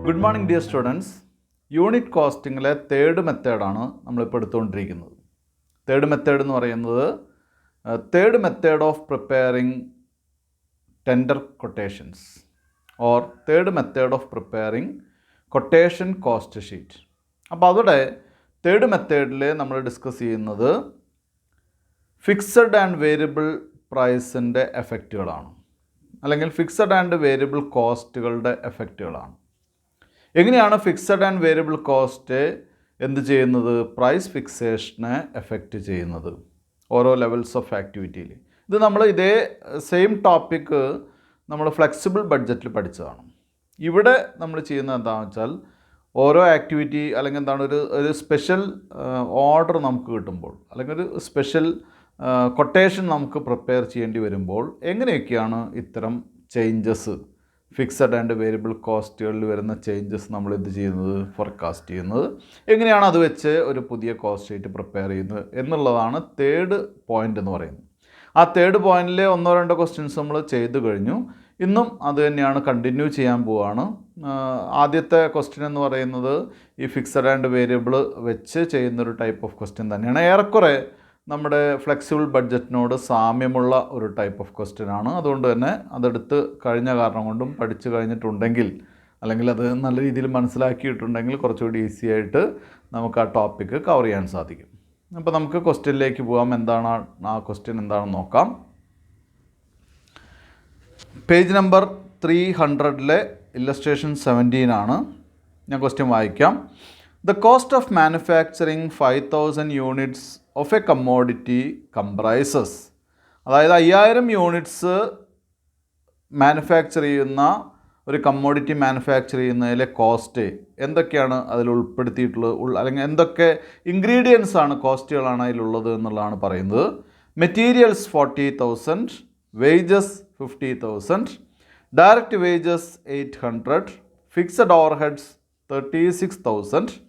Good morning dear students. Unit കോസ്റ്റിങ്ങിലെ third മെത്തേഡാണ് നമ്മളിപ്പോൾ എടുത്തുകൊണ്ടിരിക്കുന്നത്. തേർഡ് മെത്തേഡ് എന്ന് പറയുന്നത് third method of preparing tender quotations or third method of preparing quotation cost sheet. അപ്പോൾ അവിടെ തേർഡ് മെത്തേഡിൽ നമ്മൾ ഡിസ്കസ് ചെയ്യുന്നത് ഫിക്സഡ് ആൻഡ് വേരിയബിൾ പ്രൈസിൻ്റെ എഫക്റ്റുകളാണ്, അല്ലെങ്കിൽ ഫിക്സഡ് ആൻഡ് വേരിയബിൾ കോസ്റ്റുകളുടെ എഫക്റ്റുകളാണ്. എങ്ങനെയാണ് ഫിക്സഡ് ആൻഡ് വേരിയബിൾ കോസ്റ്റ് എന്ത് ചെയ്യുന്നത്? പ്രൈസ് ഫിക്സേഷനെ എഫക്റ്റ് ചെയ്യുന്നത് ഓരോ ലെവൽസ് ഓഫ് ആക്ടിവിറ്റിയിൽ. ഇത് നമ്മൾ ഇതേ സെയിം ടോപ്പിക്ക് നമ്മൾ ഫ്ലെക്സിബിൾ ബഡ്ജറ്റിൽ പഠിച്ചതാണ്. ഇവിടെ നമ്മൾ ചെയ്യുന്നത് എന്താണെന്ന് വെച്ചാൽ ഓരോ ആക്ടിവിറ്റി അല്ലെങ്കിൽ എന്താണ് ഒരു സ്പെഷ്യൽ ഓർഡർ നമുക്ക് കിട്ടുമ്പോൾ അല്ലെങ്കിൽ ഒരു സ്പെഷ്യൽ കൊട്ടേഷൻ നമുക്ക് പ്രിപ്പയർ ചെയ്യേണ്ടി വരുമ്പോൾ എങ്ങനെയൊക്കെയാണ് ഇത്തരം ചേഞ്ചസ്, ഫിക്സഡ് ആൻഡ് വേരിയബിൾ കോസ്റ്റുകളിൽ വരുന്ന ചേഞ്ചസ് നമ്മൾ എന്ത് ചെയ്യുന്നത്, ഫോർകാസ്റ്റ് ചെയ്യുന്നത്, എങ്ങനെയാണ് അത് വെച്ച് ഒരു പുതിയ കോസ്റ്റ് ഷീറ്റ് പ്രിപ്പയർ ചെയ്യുന്നത് എന്നുള്ളതാണ് തേർഡ് പോയിൻ്റ് എന്ന് പറയുന്നത്. ആ തേർഡ് പോയിൻറ്റിലെ ഒന്നോ രണ്ടോ ക്വസ്റ്റ്യൻസ് നമ്മൾ ചെയ്തു കഴിഞ്ഞു. ഇന്നും അത് തന്നെയാണ് കണ്ടിന്യൂ ചെയ്യാൻ പോവുകയാണ്. ആദ്യത്തെ ക്വസ്റ്റ്യൻ എന്ന് പറയുന്നത് ഈ ഫിക്സഡ് ആൻഡ് വേരിയബിൾ വെച്ച് ചെയ്യുന്നൊരു ടൈപ്പ് ഓഫ് ക്വസ്റ്റ്യൻ തന്നെയാണ്. ഏറെക്കുറെ നമ്മുടെ ഫ്ലെക്സിബിൾ ബഡ്ജറ്റിനോട് സാമ്യമുള്ള ഒരു ടൈപ്പ് ഓഫ് ക്വസ്റ്റ്യൻ ആണ്. അതുകൊണ്ട് തന്നെ അതെടുത്ത് കഴിഞ്ഞ കാരണം കൊണ്ടും പഠിച്ചു കഴിഞ്ഞിട്ടുണ്ടെങ്കിൽ അല്ലെങ്കിൽ അത് നല്ല രീതിയിൽ മനസ്സിലാക്കിയിട്ടുണ്ടെങ്കിൽ കുറച്ചുകൂടി ഈസി ആയിട്ട് നമുക്ക് ആ ടോപ്പിക്ക് കവർ ചെയ്യാൻ സാധിക്കും. അപ്പോൾ നമുക്ക് ക്വസ്റ്റ്യനിലേക്ക് പോകാം. എന്താണ് ആ ക്വസ്റ്റ്യൻ എന്താണെന്ന് നോക്കാം. പേജ് നമ്പർ 300 ഇല്ലസ്ട്രേഷൻ 17 ആണ്. ഞാൻ ക്വസ്റ്റ്യൻ വായിക്കാം. The cost of manufacturing 5000 units of A commodity comprises, അതായത് 5000 യൂണിറ്റ്സ് മാനുഫാക്ചർ ചെയ്യുന്ന ഒരു കമ്മോഡിറ്റി മാനുഫാക്ചർ ചെയ്യുന്നതിലെ കോസ്റ്റ് എന്തൊക്കെയാണ് അതിൽ ഉൾപ്പെടുത്തിയിട്ടുള്ളത്, അല്ലെങ്കിൽ എന്തൊക്കെ ഇൻഗ്രീഡിയൻസ് ആണ്, കോസ്റ്റുകളാണ് അതിലുള്ളത് എന്നുള്ളതാണ് പറയുന്നത്. Materials 40,000, wages 50,000, direct wages 800, fixed overheads 36,000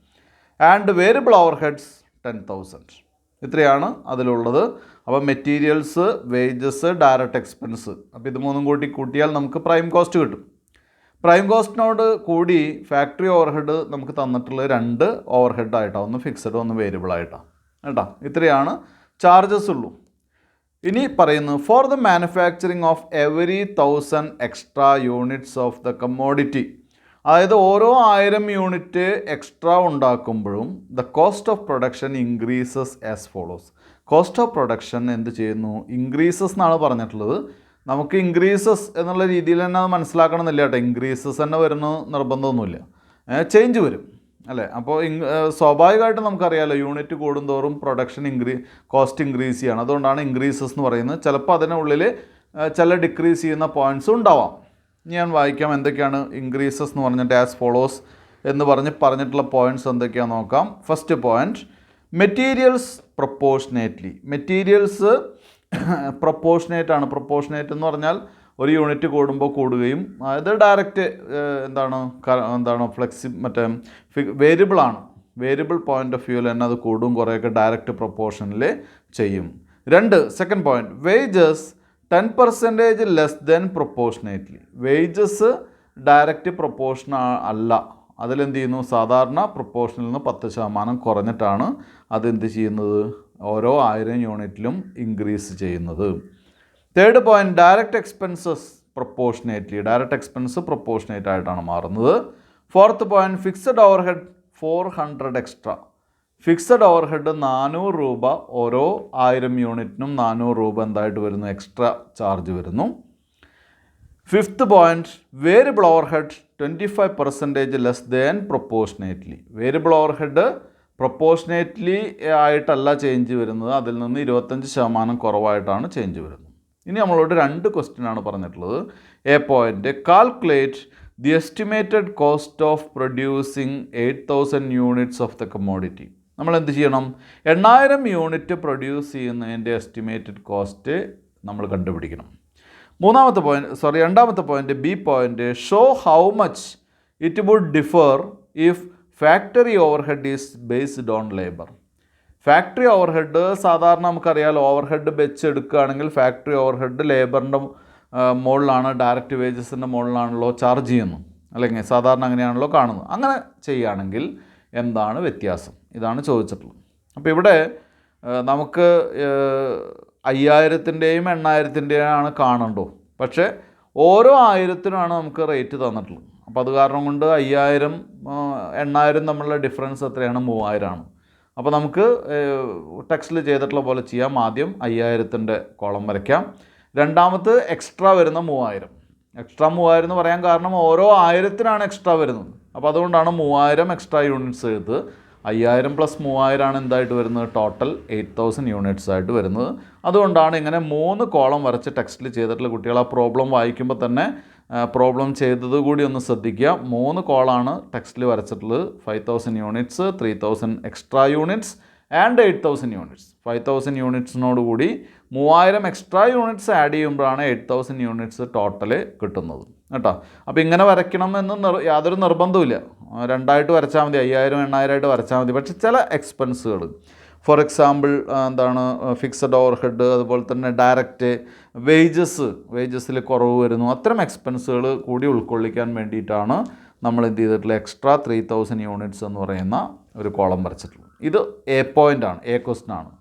and variable overheads 10,000. ഇത്രയാണ് അതിലുള്ളത്. അപ്പോൾ മെറ്റീരിയൽസ്, വേജസ്, ഡയറക്റ്റ് എക്സ്പെൻസ്, അപ്പോൾ ഇത് മൂന്നും കൂട്ടിയാൽ നമുക്ക് പ്രൈം കോസ്റ്റ് കിട്ടും. പ്രൈം കോസ്റ്റിനോട് കൂടി ഫാക്ടറി ഓവർഹെഡ് നമുക്ക് തന്നിട്ടുള്ളത് 2 ഓവർഹെഡ് ആയിട്ടാണ്, ഒന്ന് ഫിക്സഡ് ഒന്ന് വേരിയബിൾ ആയിട്ടാണ് കേട്ടോ. ഇത്രയാണ് ചാർജസ് ഉള്ളൂ. ഇനി പറയുന്നത് for the manufacturing of every 1000 extra units of the commodity, അതായത് ഓരോ 1000 യൂണിറ്റ് എക്സ്ട്രാ ഉണ്ടാക്കുമ്പോഴും the cost of production increases as follows. Cost of production എന്ത് ചെയ്യുന്നു? ഇൻക്രീസസ് എന്നാണ് പറഞ്ഞിട്ടുള്ളത്. നമുക്ക് ഇൻക്രീസസ് എന്നുള്ള രീതിയിൽ തന്നെ അത് മനസ്സിലാക്കണമെന്നില്ല കേട്ടോ. ഇൻക്രീസസ് തന്നെ വരുന്ന നിർബന്ധമൊന്നുമില്ല, ചേഞ്ച് വരും അല്ലേ. അപ്പോൾ സ്വാഭാവികമായിട്ട് നമുക്കറിയാമല്ലോ, യൂണിറ്റ് കൂടുന്തോറും പ്രൊഡക്ഷൻ കോസ്റ്റ് ഇൻക്രീസ് ചെയ്യണം. അതുകൊണ്ടാണ് ഇൻക്രീസസ് എന്ന് പറയുന്നത്. ചിലപ്പോൾ അതിനുള്ളിൽ ചില ഡിക്രീസ് ചെയ്യുന്ന പോയിൻറ്റ്സും ഉണ്ടാവാം. ഞാൻ വായിക്കാം എന്തൊക്കെയാണ് ഇൻക്രീസസ് എന്ന് പറഞ്ഞിട്ട് ആസ് ഫോളോസ് എന്ന് പറഞ്ഞിട്ടുള്ള പോയിൻറ്റ്സ് എന്തൊക്കെയാണെന്ന് നോക്കാം. First point, materials proportionately. Materials proportionate ആണ്. പ്രൊപ്പോർഷനേറ്റ് എന്ന് പറഞ്ഞാൽ ഒരു യൂണിറ്റ് കൂടുമ്പോൾ കൂടുകയും, അതായത് ഡയറക്റ്റ് വേരിയബിൾ ആണ്. വേരിയബിൾ പോയിൻ്റ് ഓഫ് വ്യൂവിൽ തന്നെ അത് കൂടും, കുറേയൊക്കെ ഡയറക്റ്റ് പ്രൊപ്പോർഷനിൽ ചെയ്യും. Second point, wages 10% less then proportionately. Wages direct proportion അല്ല, അതിലെന്ത് ചെയ്യുന്നു? സാധാരണ പ്രൊപ്പോർഷനിൽ നിന്ന് 10% കുറഞ്ഞിട്ടാണ് അതെന്ത് ചെയ്യുന്നത്? ഓരോ 1000 യൂണിറ്റിലും ഇൻക്രീസ് ചെയ്യുന്നത്. Third point, direct expenses proportionately. Direct expense proportionate ആയിട്ടാണ് മാറുന്നത്. Fourth point, fixed overhead 400 extra. Fixed overhead 400 രൂപ, ഓരോ 1000 യൂണിറ്റിനും 400 രൂപ എന്തായിട്ട് വരുന്നു? എക്സ്ട്രാ ചാർജ് വരുന്നു. Fifth point, variable overhead 25% less than proportionately. Variable overhead proportionately ആയിട്ടല്ല ചേഞ്ച് വരുന്നത്, അതിൽ നിന്ന് 25% കുറവായിട്ടാണ് ചേഞ്ച് വരുന്നത്. ഇനി നമ്മളോട് 2 ക്വസ്റ്റ്യനാണ് പറഞ്ഞിട്ടുള്ളത്. A point, calculate the estimated cost of producing 8000 units of the commodity. നമ്മൾ എന്ത് ചെയ്യണം? 8000 യൂണിറ്റ് പ്രൊഡ്യൂസ് ചെയ്യുന്നതിൻ്റെ എസ്റ്റിമേറ്റഡ് കോസ്റ്റ് നമ്മൾ കണ്ടുപിടിക്കണം. രണ്ടാമത്തെ point, B point, show how much it would differ if factory overhead is based on labour. Factory overhead സാധാരണ നമുക്കറിയാമല്ലോ, overhead വെച്ചെടുക്കുകയാണെങ്കിൽ ഫാക്ടറി ഓവർഹെഡ് ലേബറിൻ്റെ മുകളിലാണ്, ഡയറക്റ്റ് വേജസിൻ്റെ മുകളിലാണല്ലോ ചാർജ് ചെയ്യുന്നത്. അല്ലെങ്കിൽ സാധാരണ അങ്ങനെയാണല്ലോ കാണുന്നത്. അങ്ങനെ ചെയ്യുകയാണെങ്കിൽ എന്താണ് വ്യത്യാസം, ഇതാണ് ചോദിച്ചിട്ടുള്ളത്. അപ്പോൾ ഇവിടെ നമുക്ക് 5000-ൻ്റെയും 8000-ൻ്റെയും ആണ് കാണണ്ടോ, പക്ഷേ ഓരോ 1000-ത്തിനാണ് നമുക്ക് റേറ്റ് തന്നിട്ടുള്ളത്. അപ്പോൾ അത് കാരണം കൊണ്ട് 5000 8000 തമ്മിലുള്ള ഡിഫറൻസ് എത്രയാണ്? 3000 ആണ്. അപ്പോൾ നമുക്ക് ടെക്സ്റ്റിൽ ചെയ്തിട്ടുള്ള പോലെ ചെയ്യാം. ആദ്യം 5000-ൻ്റെ കോളം വരയ്ക്കാം. രണ്ടാമത് എക്സ്ട്രാ വരുന്ന 3000. എക്സ്ട്രാ 3000 എന്ന് പറയാൻ കാരണം ഓരോ 1000-ത്തിനാണ് എക്സ്ട്രാ വരുന്നത്. അപ്പോൾ അതുകൊണ്ടാണ് 3000 എക്സ്ട്രാ യൂണിറ്റ്സ് എടുത്ത് 5000 + 3000 ആണ് എന്തായിട്ട് വരുന്നത്? ടോട്ടൽ 8000 യൂണിറ്റ്സ് ആയിട്ട് വരുന്നത്. അതുകൊണ്ടാണ് ഇങ്ങനെ 3 കോളം വരച്ച് ടെക്സ്റ്റിൽ ചെയ്തിട്ടുള്ള കുട്ടികൾ ആ പ്രോബ്ലം വായിക്കുമ്പോൾ തന്നെ പ്രോബ്ലം ചെയ്തത് കൂടി ഒന്ന് ശ്രദ്ധിക്കുക. 3 കോളാണ് ടെക്സ്റ്റിൽ വരച്ചിട്ടുള്ളത്. 5000 units, 3000 extra units and 8000 units. 5000 യൂണിറ്റ്സിനോട് കൂടി 3000 എക്സ്ട്രാ യൂണിറ്റ്സ് ആഡ് ചെയ്യുമ്പോഴാണ് 8000 യൂണിറ്റ്സ് ടോട്ടൽ കിട്ടുന്നത് കേട്ടോ. അപ്പോൾ ഇങ്ങനെ വരയ്ക്കണമെന്ന് യാതൊരു നിർബന്ധവുമില്ല. രണ്ടായിട്ട് വരച്ചാൽ മതി, 5000 8000 ആയിട്ട് വരച്ചാൽ മതി. പക്ഷേ ചില എക്സ്പെൻസുകൾ, ഫോർ എക്സാമ്പിൾ എന്താണ് ഫിക്സഡ് ഓവർ ഹെഡ്, അതുപോലെ തന്നെ ഡയറക്റ്റ് വേജസിൽ കുറവ് വരുന്നു, അത്തരം എക്സ്പെൻസുകൾ കൂടി ഉൾക്കൊള്ളിക്കാൻ വേണ്ടിയിട്ടാണ് നമ്മൾ എന്ത് ചെയ്തിട്ടുള്ള എക്സ്ട്രാ 3000 യൂണിറ്റ്സ് എന്ന് പറയുന്ന ഒരു കോളം വരച്ചിട്ടുള്ളത്. ഇത് എ പോയിൻ്റാണ്, എ ക്വസ്റ്റ്യൻ ആണ്.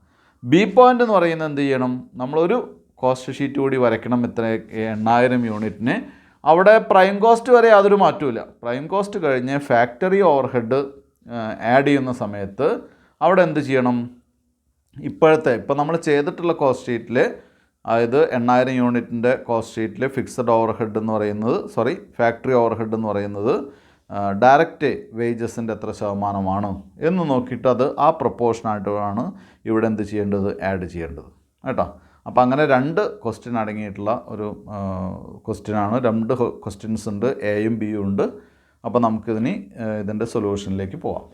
ബി പോയിൻ്റ് എന്ന് പറയുന്നത് എന്ത് ചെയ്യണം? നമ്മളൊരു കോസ്റ്റ് ഷീറ്റ് കൂടി വരയ്ക്കണം. ഇത്ര 8000 യൂണിറ്റിന് അവിടെ പ്രൈം കോസ്റ്റ് വരെ യാതൊരു മാറ്റമില്ല. പ്രൈം കോസ്റ്റ് കഴിഞ്ഞ് ഫാക്ടറി ഓവർ ഹെഡ് ആഡ് ചെയ്യുന്ന സമയത്ത് അവിടെ എന്ത് ചെയ്യണം? ഇപ്പോൾ നമ്മൾ ചെയ്തിട്ടുള്ള കോസ്റ്റ് ഷീറ്റിൽ, അതായത് 8000 യൂണിറ്റിൻ്റെ കോസ്റ്റ് ഷീറ്റിൽ ഫിക്സഡ് ഓവർ ഹെഡ് എന്ന് പറയുന്നത്, ഫാക്ടറി ഓവർ ഹെഡ് എന്ന് പറയുന്നത് ഡയറക്റ്റ് വേജസിൻ്റെ എത്ര ശതമാനമാണ് എന്ന് നോക്കിയിട്ട് അത് ആ പ്രൊപ്പോർഷനായിട്ടാണ് ഇവിടെ എന്ത് ചെയ്യേണ്ടത്? ആഡ് ചെയ്യേണ്ടത് കേട്ടോ. അപ്പോൾ അങ്ങനെ 2 ക്വസ്റ്റ്യൻ അടങ്ങിയിട്ടുള്ള ഒരു ക്വസ്റ്റ്യനാണ്. 2 ക്വസ്റ്റ്യൻസ് ഉണ്ട്, എയും ബിയും ഉണ്ട്. അപ്പോൾ നമുക്കിതിന് ഇതിൻ്റെ സൊല്യൂഷനിലേക്ക് പോവാം.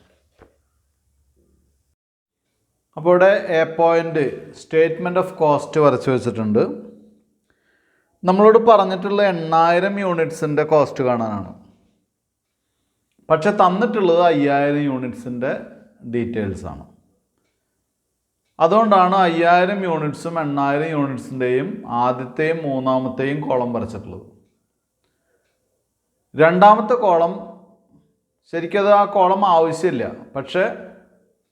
അപ്പോൾ ഇവിടെ A point statement of cost വരച്ച് വെച്ചിട്ടുണ്ട്. നമ്മളോട് പറഞ്ഞിട്ടുള്ള 8000 യൂണിറ്റ്സിൻ്റെ കോസ്റ്റ് കാണാനാണ്. പക്ഷെ തന്നിട്ടുള്ളത് 5000 യൂണിറ്റ്സിൻ്റെ ഡീറ്റെയിൽസാണ്. അതുകൊണ്ടാണ് 5000 യൂണിറ്റ്സും 8000 യൂണിറ്റ്സിൻ്റെയും ആദ്യത്തെയും മൂന്നാമത്തെയും കോളം വരച്ചിട്ടുള്ളത്. രണ്ടാമത്തെ കോളം ശരിക്കത് ആ കോളം ആവശ്യമില്ല, പക്ഷേ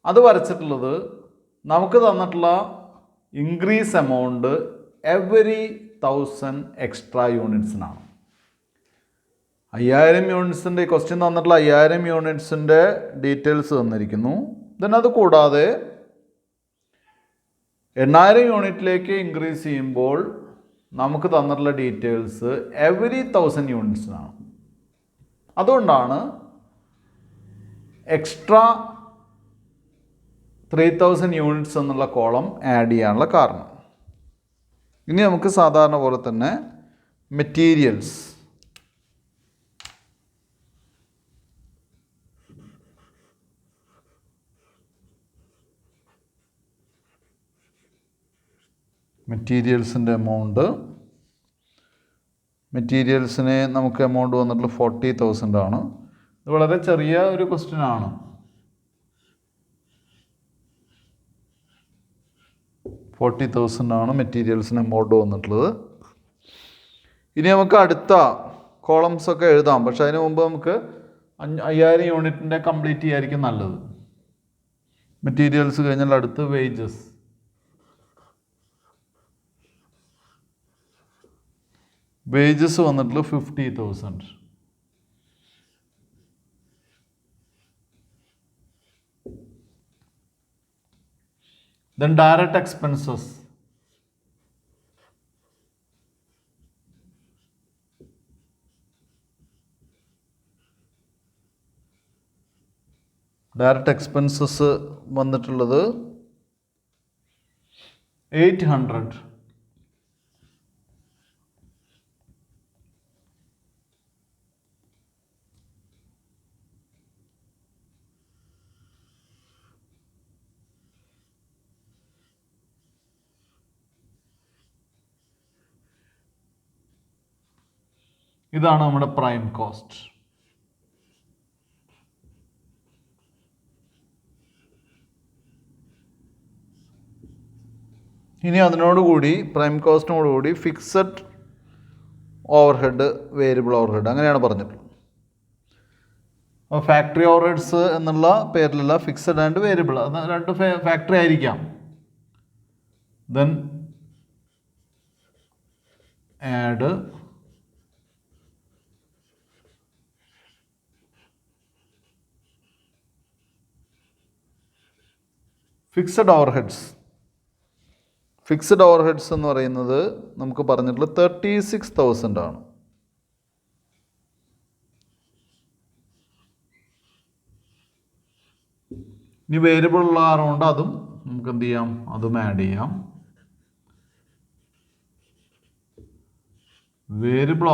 അത് വരച്ചിട്ടുള്ളത് നമുക്ക് തന്നിട്ടുള്ള ഇൻക്രീസ് എമൗണ്ട് എവറി 1000 എക്സ്ട്രാ യൂണിറ്റ്സിനാണ്. 5000 യൂണിറ്റ്സിൻ്റെ ക്വസ്റ്റ്യൻ തന്നിട്ടുള്ള 5000 യൂണിറ്റ്സിൻ്റെ ഡീറ്റെയിൽസ് തന്നിരിക്കുന്നു. ദെൻ അത് കൂടാതെ 8000 യൂണിറ്റിലേക്ക് ഇൻക്രീസ് ചെയ്യുമ്പോൾ നമുക്ക് തന്നിട്ടുള്ള ഡീറ്റെയിൽസ് എവറി 1000 യൂണിറ്റ്സിനാണ്. അതുകൊണ്ടാണ് എക്സ്ട്രാ 3000 യൂണിറ്റ്സ് എന്നുള്ള കോളം ആഡ് ചെയ്യാനുള്ള കാരണം. ഇനി നമുക്ക് സാധാരണ പോലെ തന്നെ മെറ്റീരിയൽസ്, മെറ്റീരിയൽസിൻ്റെ എമൗണ്ട്, മെറ്റീരിയൽസിന് നമുക്ക് എമൗണ്ട് വന്നിട്ടുള്ള 40,000 ആണ്. ഇത് വളരെ ചെറിയ ഒരു ക്വസ്റ്റ്യൻ ആണ്. $40,000 മെറ്റീരിയൽസിന് എമൗണ്ട് വന്നിട്ടുള്ളത്. ഇനി നമുക്ക് അടുത്ത കോളംസ് ഒക്കെ എഴുതാം, പക്ഷെ അതിന് മുമ്പ് നമുക്ക് 5000 യൂണിറ്റിൻ്റെ കംപ്ലീറ്റ് ചെയ്യായിരിക്കും നല്ലത്. മെറ്റീരിയൽസ് കഴിഞ്ഞാൽ അടുത്ത് വേജസ്. വേജസ് വന്നിട്ടുള്ള 50,000. Then direct expenses. Direct expenses വന്നിട്ടുള്ളത് 800. ഇതാണ് നമ്മുടെ പ്രൈം കോസ്റ്റ്. ഇനി അതിനോടുകൂടി പ്രൈം കോസ്റ്റിനോടുകൂടി fixed overhead, variable overhead അങ്ങനെയാണ് പറഞ്ഞിട്ടുള്ളത്. അപ്പോൾ ഫാക്ടറി ഓവർഹെഡ്സ് എന്നുള്ള പേരിലുള്ള ഫിക്സഡ് ആൻഡ് വേരിയബിൾ, അത് രണ്ട് ഫാക്ടറി ആയിരിക്കാം. Then add fixed overheads. Fixed overheads എന്ന് പറയുന്നത് നമുക്ക് പറഞ്ഞിട്ടുള്ളത് 36,000 ആണ്. ഇനി വേരിയബിൾ ഉള്ള കാരണം അതും നമുക്ക് എന്ത് ചെയ്യാം, അതും ആഡ് ചെയ്യാം. വേരിയബിൾ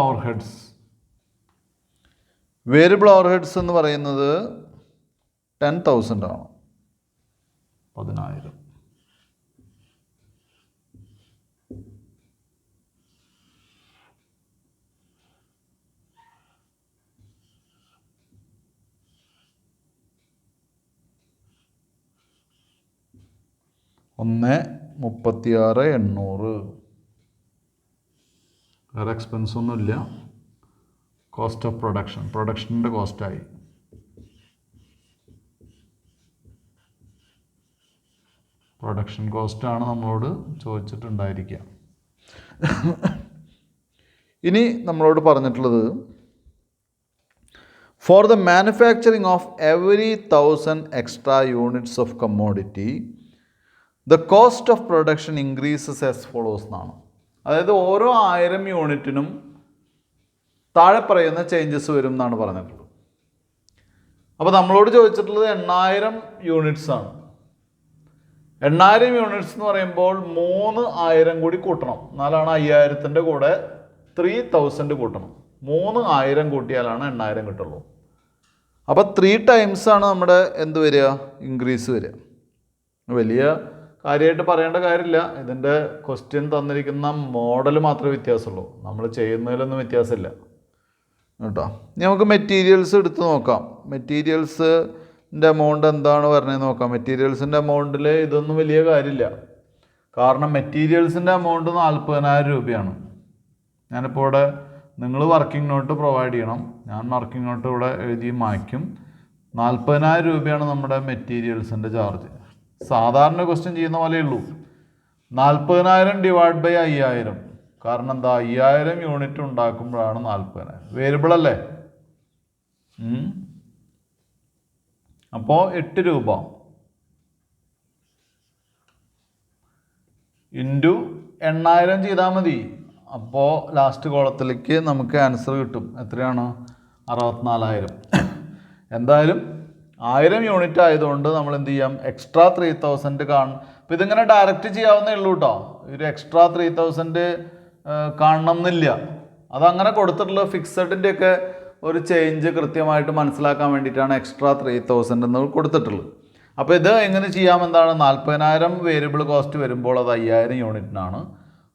ഓവർഹെഡ്സ് എന്ന് പറയുന്നത് 10,000 ആണ്. 10,000. ഒന്ന് 36,800. വേറെ എക്സ്പെൻസ് ഒന്നുമില്ല. കോസ്റ്റ് ഓഫ് പ്രൊഡക്ഷൻ്റെ കോസ്റ്റായി. പ്രൊഡക്ഷൻ കോസ്റ്റാണ് നമ്മളോട് ചോദിച്ചിട്ടുണ്ടായിരിക്കുക. ഇനി നമ്മളോട് പറഞ്ഞിട്ടുള്ളത് for the manufacturing of every 1,000 extra units of commodity the cost of production increases as follows എന്നാണ്. അതായത് ഓരോ 1000 യൂണിറ്റിനും താഴെ പറയുന്ന ചേഞ്ചസ് വരും എന്നാണ് പറഞ്ഞിട്ടുള്ളത്. അപ്പോൾ നമ്മളോട് ചോദിച്ചിട്ടുള്ളത് 8,000 യൂണിറ്റ്സ് ആണ്. 8,000 യൂണിറ്റ്സ് എന്ന് പറയുമ്പോൾ 3,000 കൂടി കൂട്ടണം, എന്നാലാണ് 5,000-ൻ്റെ കൂടെ 3,000 കൂട്ടണം. 3,000 കൂട്ടിയാലാണ് 8,000 കിട്ടുള്ളൂ. അപ്പോൾ 3 ടൈംസ് ആണ് നമ്മുടെ എന്ത് വരിക, ഇൻക്രീസ് വരിക. വലിയ കാര്യമായിട്ട് പറയേണ്ട കാര്യമില്ല. ഇതിൻ്റെ ക്വസ്റ്റ്യൻ തന്നിരിക്കുന്ന മോഡൽ മാത്രമേ വ്യത്യാസമുള്ളൂ, നമ്മൾ ചെയ്യുന്നതിലൊന്നും വ്യത്യാസമില്ല കേട്ടോ. ഇനി നമുക്ക് മെറ്റീരിയൽസ് എടുത്ത് നോക്കാം. മെറ്റീരിയൽസിൻ്റെ എമൗണ്ട് എന്താണ് പറഞ്ഞതെന്ന് നോക്കാം. മെറ്റീരിയൽസിൻ്റെ എമൗണ്ടിൽ ഇതൊന്നും വലിയ കാര്യമില്ല. കാരണം മെറ്റീരിയൽസിൻ്റെ എമൗണ്ട് 40,000 രൂപയാണ്. ഞാനിപ്പോൾ ഇവിടെ നിങ്ങൾ വർക്കിംഗ് നോട്ട് പ്രൊവൈഡ് ചെയ്യണം, ഞാൻ വർക്കിംഗ് നോട്ട് ഇവിടെ എഴുതി മായ്ക്കും. 40,000 രൂപയാണ് നമ്മുടെ മെറ്റീരിയൽസിൻ്റെ ചാർജ്. സാധാരണ ക്വസ്റ്റ്യൻ ചെയ്യുന്ന പോലെയേ ഉള്ളൂ. 40,000 ഡിവൈഡ് ബൈ 5,000. കാരണം എന്താ, 5,000 യൂണിറ്റ് ഉണ്ടാക്കുമ്പോഴാണ് 40,000. വേരിയബിൾ അല്ലേ. അപ്പോൾ 8 രൂപ ഇൻറ്റു 8,000 ചെയ്താൽ മതി. അപ്പോൾ ലാസ്റ്റ് കോളത്തിലേക്ക് നമുക്ക് ആൻസർ കിട്ടും. എത്രയാണ്? 64,000. എന്തായാലും 1000 യൂണിറ്റ് ആയതുകൊണ്ട് നമ്മൾ എന്ത് ചെയ്യാം, എക്സ്ട്രാ 3,000 കാണും. അപ്പോൾ ഇതിങ്ങനെ ഡയറക്റ്റ് ചെയ്യാവുന്നേ ഉള്ളൂ കേട്ടോ. ഒരു എക്സ്ട്രാ 3,000 കാണണം എന്നില്ല. അതങ്ങനെ കൊടുത്തിട്ടുള്ളത് ഫിക്സഡിൻ്റെയൊക്കെ ഒരു ചേഞ്ച് കൃത്യമായിട്ട് മനസ്സിലാക്കാൻ വേണ്ടിയിട്ടാണ് എക്സ്ട്രാ 3,000 എന്ന് കൊടുത്തിട്ടുള്ളത്. അപ്പോൾ ഇത് എങ്ങനെ ചെയ്യാമെന്താണ്, 40,000 വേരിയബിൾ കോസ്റ്റ് വരുമ്പോൾ അത് 5,000 യൂണിറ്റിനാണ്.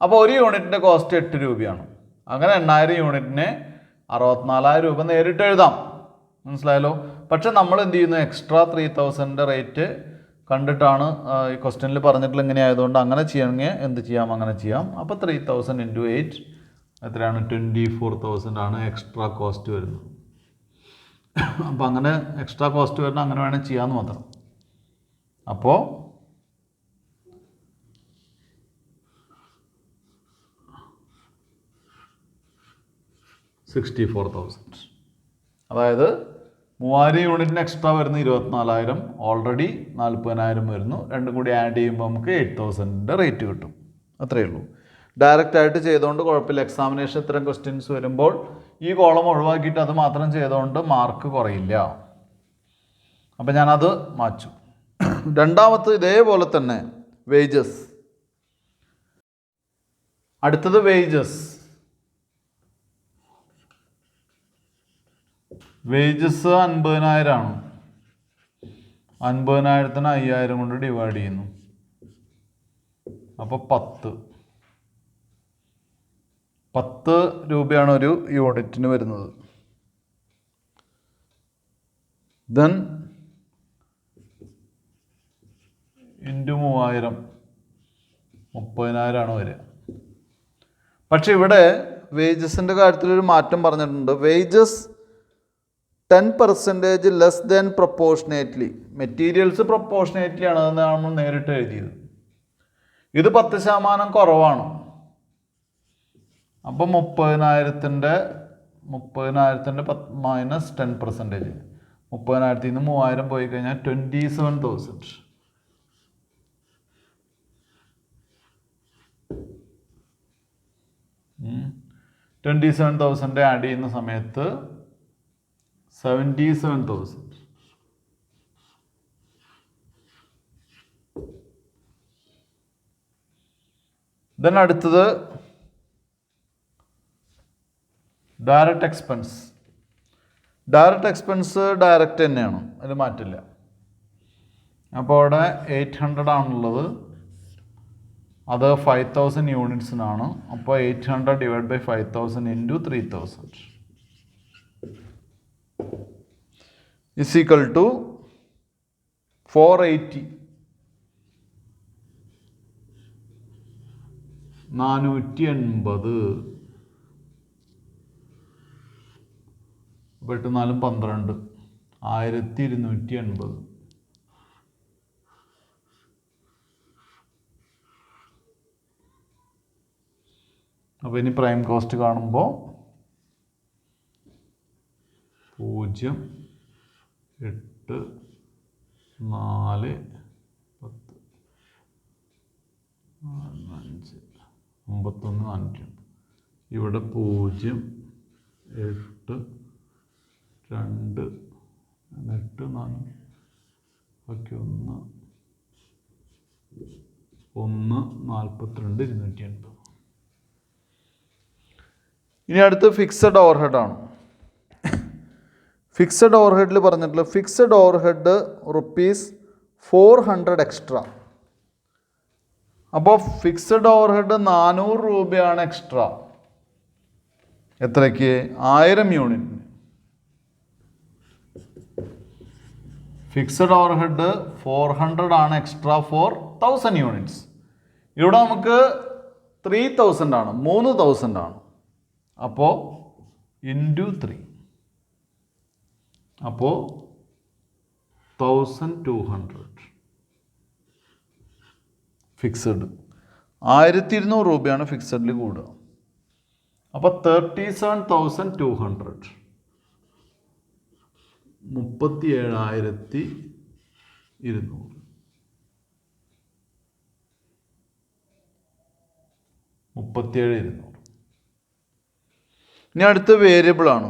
അപ്പോൾ ഒരു യൂണിറ്റിൻ്റെ കോസ്റ്റ് 8 രൂപയാണ്. അങ്ങനെ 8,000 യൂണിറ്റിന് 64,000 രൂപ നേരിട്ട് എഴുതാം. മനസ്സിലായല്ലോ. പക്ഷെ നമ്മൾ എന്ത് ചെയ്യുന്നു, എക്സ്ട്രാ 3,000 റേറ്റ് കണ്ടിട്ടാണ് ഈ ക്വസ്റ്റ്യനിൽ പറഞ്ഞിട്ടുള്ള ഇങ്ങനെ ആയതുകൊണ്ട് അങ്ങനെ ചെയ്യണമെങ്കിൽ എന്ത് ചെയ്യാം, അങ്ങനെ ചെയ്യാം. അപ്പോൾ 3,000 ഇൻറ്റു 8 എത്രയാണ്? 24,000 ആണ് എക്സ്ട്രാ കോസ്റ്റ് വരുന്നത്. അപ്പോൾ അങ്ങനെ എക്സ്ട്രാ കോസ്റ്റ് വരുന്ന അങ്ങനെ വേണമെങ്കിൽ ചെയ്യാമെന്ന് മാത്രം. അപ്പോൾ 64,000. അതായത് 3,000 യൂണിറ്റിന് എക്സ്ട്രാ വരുന്ന 24,000, ഓൾറെഡി 40,000 വരുന്നു. രണ്ടും കൂടി ആഡ് ചെയ്യുമ്പോൾ നമുക്ക് 8,000 റേറ്റ് കിട്ടും. അത്രയേ ഉള്ളൂ. ഡയറക്റ്റ് ആയിട്ട് ചെയ്തുകൊണ്ട് കുഴപ്പമില്ല. എക്സാമിനേഷൻ ഇത്തരം ക്വസ്റ്റ്യൻസ് വരുമ്പോൾ ഈ കോളം ഒഴിവാക്കിയിട്ട് അത് മാത്രം ചെയ്തുകൊണ്ട് മാർക്ക് കുറയില്ല. അപ്പം ഞാനത് മാച്ചു. രണ്ടാമത്തെ ഇതേപോലെ തന്നെ വേജസ്. അടുത്തത് വേജസ്. വേജസ് 50,000 ആണ്. 50,000-ന് 5,000 കൊണ്ട് ഡിവൈഡ് ചെയ്യുന്നു. അപ്പോൾ 10 രൂപയാണ് ഒരു യൂണിറ്റിന് വരുന്നത്. ദെൻ ഇൻറ്റു 3,000 30,000 ആണ് വരിക. പക്ഷെ ഇവിടെ വേജസിൻ്റെ കാര്യത്തിലൊരു മാറ്റം പറഞ്ഞിട്ടുണ്ട്. Wages 10% less than proportionately. Materials proportionately ആണ് നമ്മൾ നേരിട്ട് എഴുതിയത്. ഇത് 10% കുറവാണ്. അപ്പം 30,000-ൻ്റെ മൈനസ് 10%. 30,000-ൽ നിന്ന് 3,000 പോയി കഴിഞ്ഞാൽ 27,000. 27,000 ആഡ് ചെയ്യുന്ന സമയത്ത് 77,000. ദെൻ അടുത്തത് direct expense. Direct expense direct തന്നെയാണ്, അതിൽ മാറ്റില്ല. അപ്പോൾ അവിടെ 800 ആണുള്ളത്, അത് 5,000 യൂണിറ്റ്സിനാണ്. അപ്പോൾ 800 divide by 5,000 into 3,000 is equal to 480. 480. 8 4 12. 1,280. അപ്പോൾ ഇനി പ്രൈം കോസ്റ്റ് കാണുമ്പോൾ 0 8 4 10 5 51 400. ഇവിടെ 0 8 2 8 4 ബാക്കി 1 42 280. ഇനി അടുത്ത് ഫിക്സഡ് ഓവർഹെഡ് ആണ്. ഫിക്സഡ് ഓവർഹെഡിൽ പറഞ്ഞിട്ടുള്ള ഫിക്സഡ് ഓവർഹെഡ് ₹400 എക്സ്ട്രാ. അപ്പോൾ ഫിക്സഡ് ഓവർഹെഡ് 400 രൂപയാണ് എക്സ്ട്രാ. എത്രയ്ക്ക്? 1000 യൂണിറ്റിന്. ഫിക്സഡ് ഓവർഹെഡ് 400 ആണ് എക്സ്ട്രാ ഫോർ 1000 യൂണിറ്റ്സ്. ഇവിടെ നമുക്ക് 3000 ആണ്, 3000 ആണ്. അപ്പോൾ ഇൻറ്റു 3, അപ്പോൾ 1200 ഫിക്സഡ്. 1200 രൂപയാണ് ഫിക്സഡിൽ കൂടുക. അപ്പോൾ 37,200 37,200. ഇനി അടുത്ത വേരിയബിൾ ആണ്.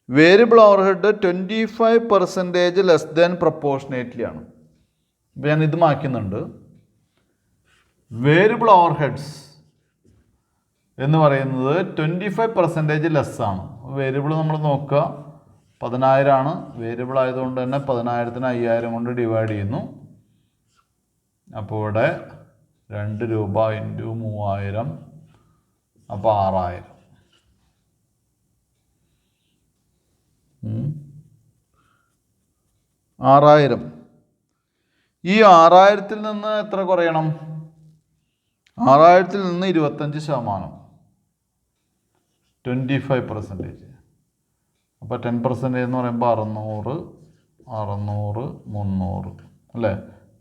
Variable overhead 25% less than proportionately ആണ്. അപ്പോൾ ഞാൻ ഇത് മാറ്റുന്നുണ്ട്. വേരിയബിൾ ഓവർഹെഡ്സ് എന്ന് പറയുന്നത് 25% ലെസ് ആണ്. വേരിയബിൾ നമ്മൾ നോക്കുക, 10,000 ആണ്. വേരിയബിൾ ആയതുകൊണ്ട് തന്നെ 10,000-നെ 5,000 കൊണ്ട് ഡിവൈഡ് ചെയ്യുന്നു. അപ്പോൾ ഇവിടെ 2 രൂപ ഇൻറ്റു 3000, അപ്പോൾ 6,000. 6,000. ഈ 6,000-ൽ നിന്ന് എത്ര കുറയണം? 6,000-ൽ നിന്ന് 25%, 25%. അപ്പോൾ 10% എന്ന് പറയുമ്പോൾ 600, 300 അല്ലേ?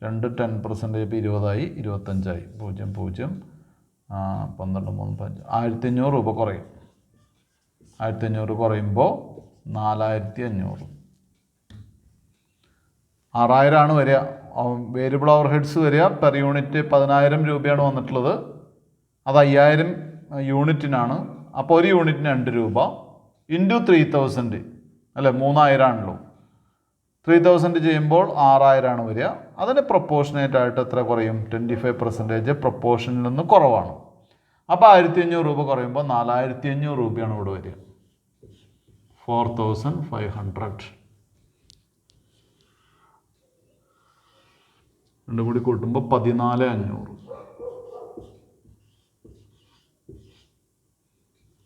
2 10% ഇപ്പോൾ 20ആയി, 25ആയി. 0 0 12 3 5 1,500 രൂപ കുറയും. 1,500 കുറയുമ്പോൾ 4,500. 6,000 ആണ് വരിക. വേരിയബിൾ ഓവർഹെഡ്സ് വരിക പെർ യൂണിറ്റ് 10,000 രൂപയാണ് വന്നിട്ടുള്ളത്. അത് 5,000 യൂണിറ്റിനാണ്. അപ്പോൾ ഒരു യൂണിറ്റിന് 2 രൂപ ഇൻറ്റു 3,000 അല്ലേ? 3,000 ആണല്ലോ. 3,000 ചെയ്യുമ്പോൾ 6,000 ആണ് വരിക. അതിന് പ്രൊപ്പോർഷനേറ്റ് ആയിട്ട് എത്ര കുറയും? 25% പ്രൊപ്പോർഷനിൽ നിന്ന് കുറവാണ്. അപ്പോൾ 1,500 രൂപ കുറയുമ്പോൾ 4,500 രൂപയാണ് ഇവിടെ വരിക. 4,500. രണ്ടും കൂടി കൂട്ടുമ്പോൾ 14,500.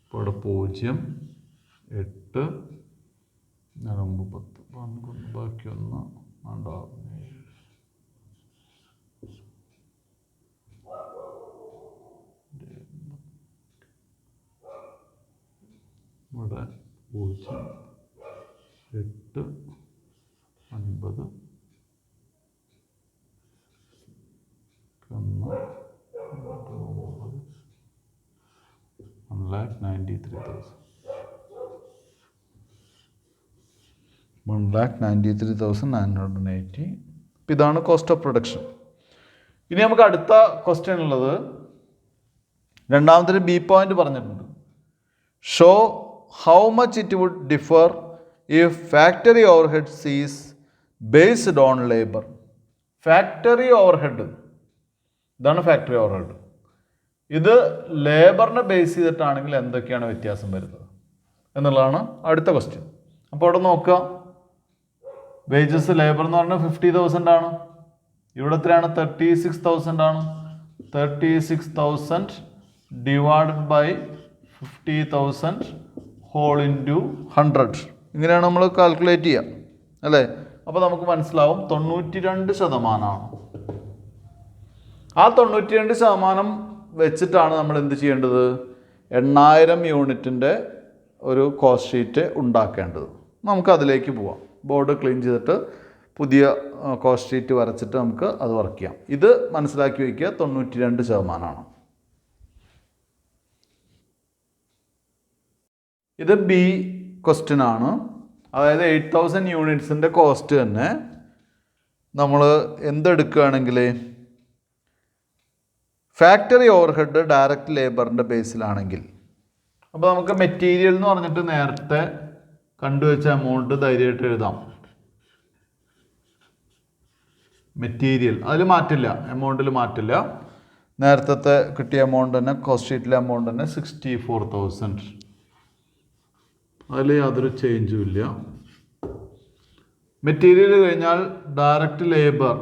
ഇപ്പോൾ ഇവിടെ 0 8 9 10 11 ബാക്കി 1 2 ഇവിടെ 0 8 9 1,93,980. ഇതാണ് കോസ്റ്റ് ഓഫ് പ്രൊഡക്ഷൻ. ഇനി നമുക്ക് അടുത്ത ക്വസ്റ്റ്യൻ ഉള്ളത്, രണ്ടാമത്തെ ബി പോയിന്റ് പറഞ്ഞിട്ടുണ്ട്. Show how much it would differ if factory overheads is based on labour. Factory overhead, ഇതാണ് ഫാക്ടറി ഓവർഹെഡ്. ഇത് ലേബറിനെ ബേസ് ചെയ്തിട്ടാണെങ്കിൽ എന്തൊക്കെയാണ് വ്യത്യാസം വരുന്നത് എന്നുള്ളതാണ് അടുത്ത ക്വസ്റ്റ്യൻ. അപ്പോൾ അവിടെ നോക്കുക, വേജസ് ലേബർ എന്ന് പറഞ്ഞാൽ 50,000 ആണ്. ഇവിടെ എത്രയാണ്? 36,000 ആണ്. 36,000 ഡിവൈഡഡ് ബൈ 50,000 ഹോൾ ഇൻറ്റു 100. ഇങ്ങനെയാണ് നമ്മൾ കാൽക്കുലേറ്റ് ചെയ്യുക അല്ലേ? അപ്പോൾ നമുക്ക് മനസ്സിലാവും 92%. ആ 92% വെച്ചിട്ടാണ് നമ്മൾ എന്ത് ചെയ്യേണ്ടത്? 8,000 യൂണിറ്റിൻ്റെ ഒരു കോസ്റ്റ് ഷീറ്റ് ഉണ്ടാക്കേണ്ടത്. നമുക്ക് അതിലേക്ക് പോവാം. ബോർഡ് ക്ലീൻ ചെയ്തിട്ട് പുതിയ കോസ്റ്റ് ഷീറ്റ് വരച്ചിട്ട് നമുക്ക് അത് വർക്ക് ചെയ്യാം. ഇത് മനസ്സിലാക്കി വയ്ക്കുക, 92%. ഇത് ബി ക്വസ്റ്റ്യൻ ആണ്. അതായത് 8,000 യൂണിറ്റ്സിൻ്റെ കോസ്റ്റ് തന്നെ നമ്മൾ എന്തെടുക്കുകയാണെങ്കിൽ ഫാക്ടറി ഓവർഹെഡ് ഡയറക്റ്റ് ലേബറിൻ്റെ ബേസിലാണെങ്കിൽ, അപ്പോൾ നമുക്ക് മെറ്റീരിയൽ എന്ന് പറഞ്ഞിട്ട് നേരത്തെ കണ്ടുവച്ച എമൗണ്ട് ധൈര്യമായിട്ട് എഴുതാം. മെറ്റീരിയൽ അതിൽ മാറ്റില്ല, എമൗണ്ടിൽ മാറ്റില്ല. നേരത്തെ കിട്ടിയ എമൗണ്ട് തന്നെ, കോസ്റ്റ് ഷീറ്റിലെ എമൗണ്ട് തന്നെ 64,000. അതിൽ യാതൊരു ചേഞ്ചും ഇല്ല. മെറ്റീരിയൽ കഴിഞ്ഞാൽ ഡയറക്റ്റ് ലേബർ.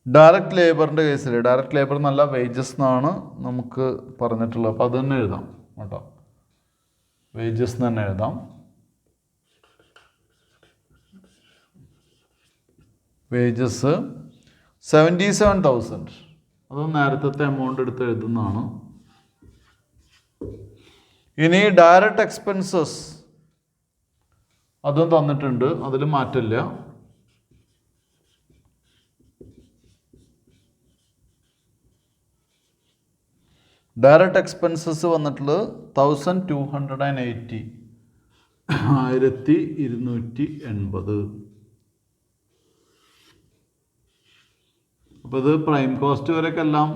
ഡയറക്റ്റ് ലേബറിൻ്റെ കേസിൽ ഡയറക്റ്റ് ലേബർ എന്നല്ല, വേജസ് എന്നാണ് നമുക്ക് പറഞ്ഞിട്ടുള്ളത്. അപ്പോൾ അത് തന്നെ എഴുതാം കേട്ടോ, വേജസ് എന്ന് തന്നെ എഴുതാം. വേജസ് 77,000. അത് നേരത്തെ എമൗണ്ട് എടുത്ത് എഴുതുന്നതാണ്. ഇനി ഡയറക്റ്റ് എക്സ്പെൻസസ് അതും തന്നിട്ടുണ്ട്, അതിൽ മാറ്റില്ല. ഡയറക്റ്റ് എക്സ്പെൻസസ് വന്നിട്ടുള്ളത് 1,280, 1,280. അപ്പോൾ ഇത് പ്രൈം കോസ്റ്റ് വരെയൊക്കെ എല്ലാം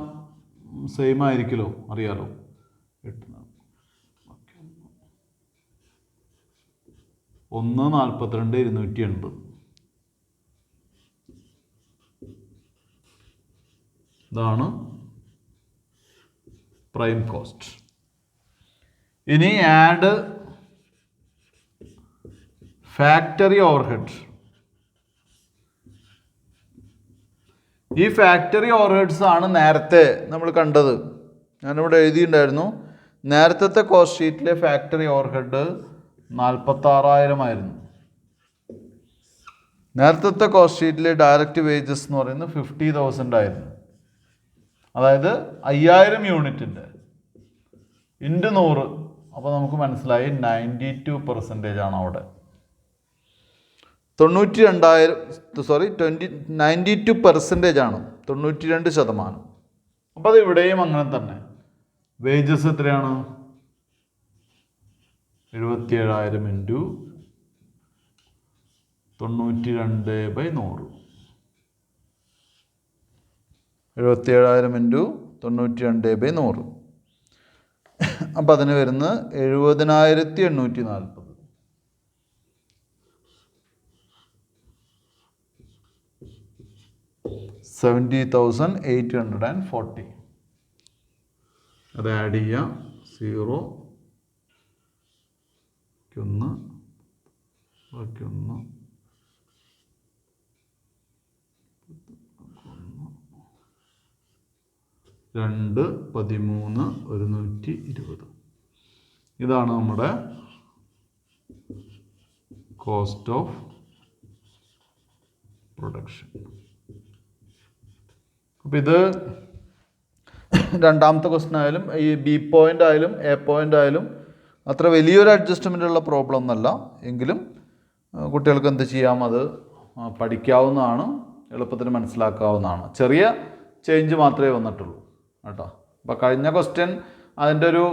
സെയിം ആയിരിക്കുമല്ലോ, അറിയാലോ. 1,42,280. ഇതാണ് പ്രൈം കോസ്റ്റ്. ഇനി ആഡ് ഫാക്ടറി ഓവർഹെഡ്. ഈ ഫാക്ടറി ഓവർഹെഡ്സ് ആണ് നേരത്തെ നമ്മൾ കണ്ടത്. ഞാനിവിടെ എഴുതിയിട്ടുണ്ടായിരുന്നു, നേരത്തെ കോസ്റ്റ് ഷീറ്റിലെ ഫാക്ടറി ഓവർഹെഡ് 46,000 ആയിരുന്നു. നേരത്തെ കോസ്റ്റ് ഷീറ്റിലെ ഡയറക്റ്റ് വേജസ് എന്ന് പറയുന്നത് 50,000 ആയിരുന്നു. അതായത് 5,000 യൂണിറ്റിൻ്റെ ഇൻറ്റു 100. അപ്പോൾ നമുക്ക് മനസ്സിലായി 92% ആണ് അവിടെ. 92% ആണ്, 92%. അപ്പോൾ അത് ഇവിടെയും അങ്ങനെ തന്നെ. വേജസ് എത്രയാണ്? 77,000 ഇൻറ്റു 92/100. 77,000 ഇൻറ്റു 92/100. അപ്പം അതിന് വരുന്നത് 70,840. $70,840. അത് ആഡ് ചെയ്യാം. 0 1 ബാക്കി 1 2 13 120. ഇതാണ് നമ്മുടെ കോസ്റ്റ് ഓഫ് പ്രൊഡക്ഷൻ. അപ്പം ഇത് രണ്ടാമത്തെ ക്വസ്റ്റ്യൻ ആയാലും ഈ ബി പോയിൻ്റ് ആയാലും എ പോയിൻ്റ് ആയാലും അത്ര വലിയൊരു അഡ്ജസ്റ്റ്മെൻ്റുള്ള പ്രോബ്ലം ഒന്നല്ല. എങ്കിലും കുട്ടികൾക്ക് എന്ത് ചെയ്യാം, അത് പഠിക്കാവുന്നതാണ്, എളുപ്പത്തിന് മനസ്സിലാക്കാവുന്നതാണ്. ചെറിയ ചേഞ്ച് മാത്രമേ വന്നിട്ടുള്ളൂ കേട്ടോ. അപ്പോൾ കഴിഞ്ഞ ക്വസ്റ്റ്യൻ അതിൻ്റെ ഒരു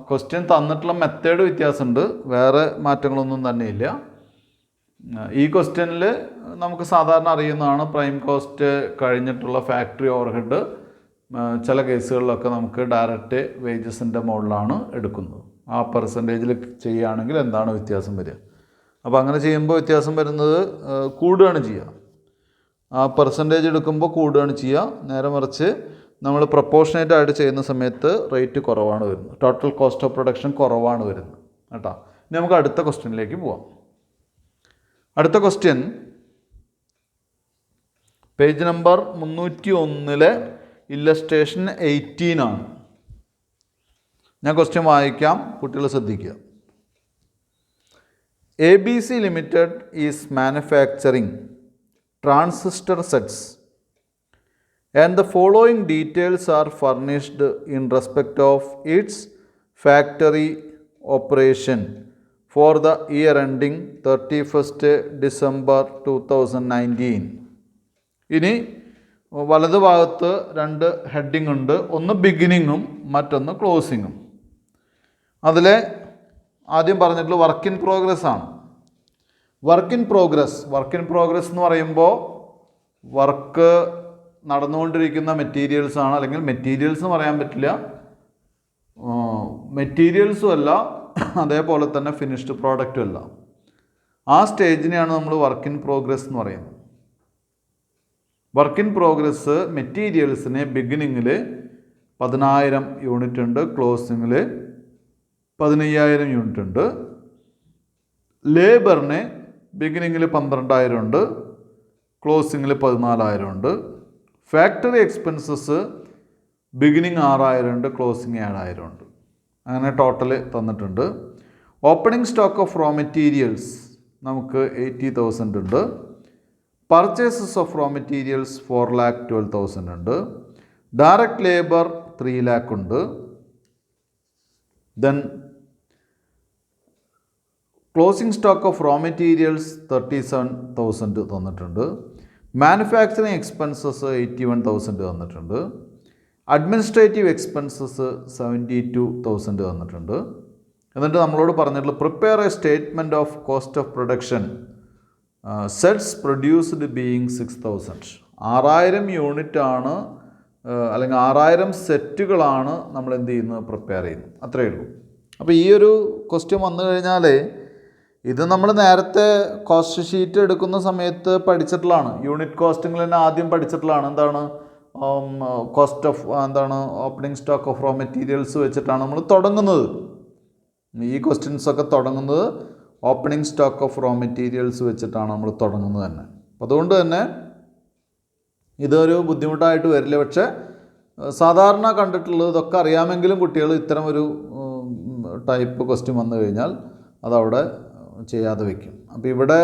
ക്വസ്റ്റ്യൻ തന്നിട്ടുള്ള മെത്തേഡ് വ്യത്യാസമുണ്ട്, വേറെ മാറ്റങ്ങളൊന്നും തന്നെയില്ല. ഈ ക്വസ്റ്റ്യനിൽ നമുക്ക് സാധാരണ അറിയുന്നതാണ് പ്രൈം കോസ്റ്റ് കഴിഞ്ഞിട്ടുള്ള ഫാക്ടറി ഓവർഹെഡ് ചില കേസുകളിലൊക്കെ നമുക്ക് ഡയറക്റ്റ് വേജസിൻ്റെ മുകളിലാണ് എടുക്കുന്നത്. ആ പെർസെൻറ്റേജിൽ ചെയ്യുകയാണെങ്കിൽ എന്താണ് വ്യത്യാസം വരിക? അപ്പോൾ അങ്ങനെ ചെയ്യുമ്പോൾ വ്യത്യാസം വരുന്നത് കൂടുകയാണ് ചെയ്യുക. ആ പെർസെൻറ്റേജ് എടുക്കുമ്പോൾ കൂടുകയാണ് ചെയ്യുക. നേരെ മറിച്ച് നമ്മൾ പ്രൊപ്പോർഷനേറ്റ് ആയിട്ട് ചെയ്യുന്ന സമയത്ത് റേറ്റ് കുറവാണ് വരുന്നത്, ടോട്ടൽ കോസ്റ്റ് ഓഫ് പ്രൊഡക്ഷൻ കുറവാണ് വരുന്നത് കേട്ടോ. ഇനി നമുക്ക് അടുത്ത ക്വസ്റ്റ്യനിലേക്ക് പോവാം. അടുത്ത ക്വസ്റ്റ്യൻ പേജ് നമ്പർ 301 ഇല്ലസ്ട്രേഷൻ 18 ആണ്. ഞാൻ ക്വസ്റ്റ്യൻ വായിക്കാം, കുട്ടികൾ ശ്രദ്ധിക്കുക. ABC Limited is manufacturing transistor sets and the following details are furnished in respect of its factory operation for the year ending 31st December 2019. ഇനി വലതുഭാഗത്ത് രണ്ട് ഹെഡിങ് ഉണ്ട്, ഒന്ന് ബിഗിനിങ്ങും മറ്റൊന്ന് ക്ലോസിങ്ങും. അതിലെ ആദ്യം പറഞ്ഞിട്ടുള്ള വർക്ക് ഇൻ പ്രോഗ്രസ് ആണ്. വർക്ക് ഇൻ പ്രോഗ്രസ് എന്ന് പറയുമ്പോൾ വർക്ക് നടന്നുകൊണ്ടിരിക്കുന്ന മെറ്റീരിയൽസ് ആണ്, അല്ലെങ്കിൽ മെറ്റീരിയൽസ് എന്ന് പറയാൻ പറ്റില്ല, മെറ്റീരിയൽസും അല്ല, അതേപോലെ തന്നെ ഫിനിഷ്ഡ് പ്രോഡക്റ്റും അല്ല. ആ സ്റ്റേജിനെയാണ് നമ്മൾ വർക്ക് ഇൻ പ്രോഗ്രസ് എന്ന് പറയുന്നത്. വർക്ക് ഇൻ പ്രോഗ്രസ് മെറ്റീരിയൽസിന് ബിഗിനിങ്ങിൽ 10,000 യൂണിറ്റ് ഉണ്ട്, ക്ലോസിങ്ങിൽ 15,000 യൂണിറ്റ് ഉണ്ട്. ലേബറിന് ബിഗിനിങ്ങിൽ 12,000 ഉണ്ട്, ക്ലോസിങ്ങിൽ 14,000 ഉണ്ട്. ഫാക്ടറി എക്സ്പെൻസസ് ബിഗിനിങ് 6,000 ഉണ്ട്, ക്ലോസിങ് 7,000 ഉണ്ട്. അങ്ങനെ ടോട്ടൽ തന്നിട്ടുണ്ട്. Opening stock of raw materials നമുക്ക് 80,000 ഉണ്ട്. പർച്ചേസസ് ഓഫ് റോ മെറ്റീരിയൽസ് 4,12,000 ഉണ്ട്. ഡയറക്റ്റ് ലേബർ 3 lakh ഉണ്ട്. Then closing stock of raw materials 37,000 തന്നിട്ടുണ്ട്. മാനുഫാക്ചറിങ് എക്സ്പെൻസസ് 81,000 തന്നിട്ടുണ്ട്. അഡ്മിനിസ്ട്രേറ്റീവ് എക്സ്പെൻസസ് 72,000 തന്നിട്ടുണ്ട്. എന്നിട്ട് നമ്മളോട് പറഞ്ഞിട്ടുള്ള prepare A statement of cost of production sets produced being 6,000. 6,000 unit ആണ്, അല്ലെങ്കിൽ 6,000 സെറ്റുകളാണ് നമ്മൾ എന്ത് ചെയ്യുന്നത്, പ്രിപ്പയർ ചെയ്യുന്നത്. അത്രയേ ഉള്ളൂ. അപ്പോൾ ഈ ഒരു ക്വസ്റ്റ്യൻ വന്നു കഴിഞ്ഞാൽ ഇത് നമ്മൾ നേരത്തെ കോസ്റ്റ് ഷീറ്റ് എടുക്കുന്ന സമയത്ത് പഠിച്ചിട്ടുള്ളതാണ്. യൂണിറ്റ് കോസ്റ്റിങ്ങിൽ തന്നെ ആദ്യം പഠിച്ചിട്ടുള്ളതാണ്. എന്താണ് cost of opening stock of raw materials വെച്ചിട്ടാണ് നമ്മൾ തുടങ്ങുന്നത്. ഈ ക്വസ്റ്റ്യൻസൊക്കെ തുടങ്ങുന്നത് opening stock of raw materials വെച്ചിട്ടാണ് നമ്മൾ തുടങ്ങുന്നത് തന്നെ. അതുകൊണ്ട് തന്നെ ഇതൊരു ബുദ്ധിമുട്ടായിട്ട് വരില്ല. പക്ഷേ സാധാരണ കണ്ടിട്ടുള്ളത് ഇതൊക്കെ അറിയാമെങ്കിലും കുട്ടികൾ ഇത്തരം ഒരു ടൈപ്പ് ക്വസ്റ്റ്യൻ വന്നു കഴിഞ്ഞാൽ അതവിടെ ചെയ്യാതെ വയ്ക്കും. അപ്പോൾ ഇവിടെ